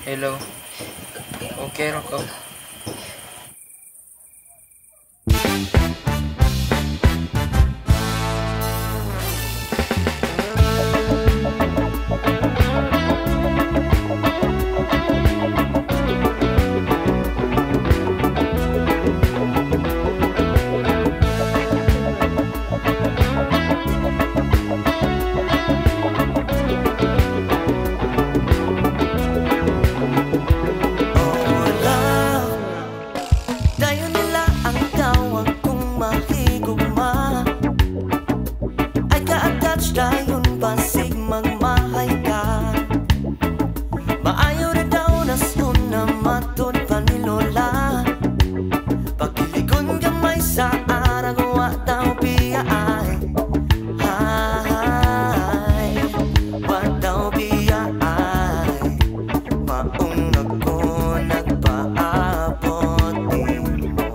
Hello. Okay ra ko. Dayon basig magmahay ka. Maayo na daw na suna matod panilola. Pagkiligon gamay sa aragawa daw biyaay. Ay, wa daw biyaay. Maong ako nagpaabot din mo.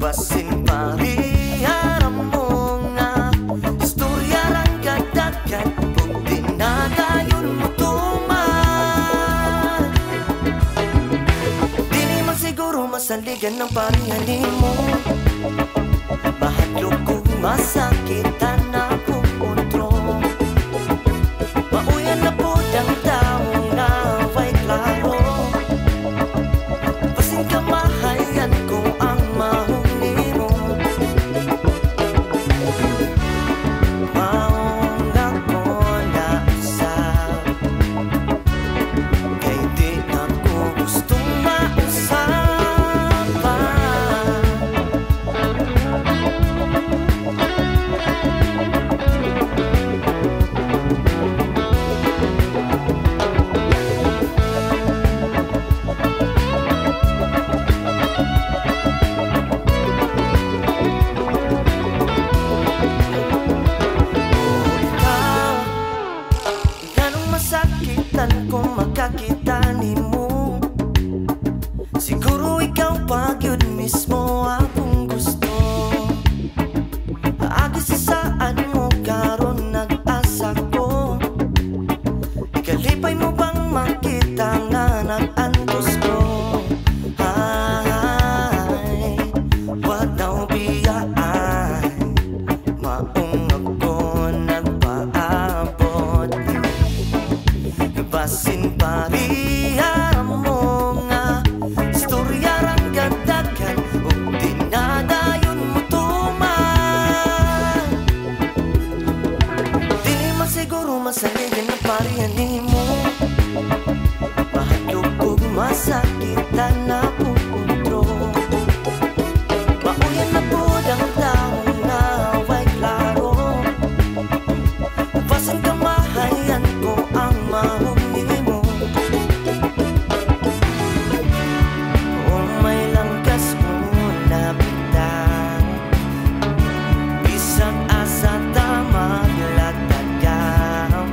Basin parihan mo nga istorya lang kadagat. Kung dinadayon mo tuman, di naman siguro masaligan ng parihanin mo. Mahadlok kong masakitan na pupuntro. Mauyan na po ang taong na way klaro. Pasing kamahayan ko ang mahuli mo. Maong ako na usap, kay di ako gustong mausapan. Ganong masakitan kung makakita ni mo. Siguro ikaw pag yun mismo akong gusto. Agis sa saan mo karon nag-asa ko. Ikalipay mo bang makita nga nag-antos ko. Ay, wa daw biyaay. Maong ako nagpaabot. Basin parihan mo nga istorya rang gadagan. Ug dinadayon mo tuman, di naman siguro masaligan ng parihanin mo. Mahadlok kong masakitan na pupuntro. Mauyan na po ang taong na way klaro. Basin kamahayan ko ang mahuli mo. Kung may langkas mo na bitang, bisag asa tamang latagam.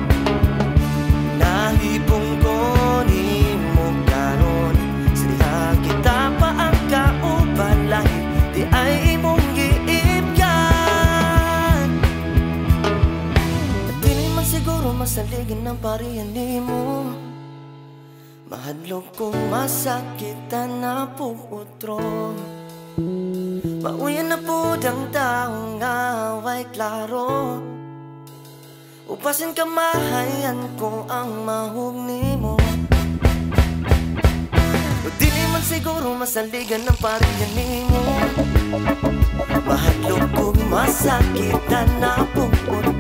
Nahibong ko ni mo karon, siniha kita pa ang kaubalay. Di ay imong giibyan. Di naman siguro masaligin ng parihanin mo. Mahadlok kong masakitan na puutro. Mauyan na po ang taong away klaro. Upasin kamahayan ko ang mahugni mo. Di naman siguro masaligan ng parihanin mo. Mahadlok kong masakitan na puutro.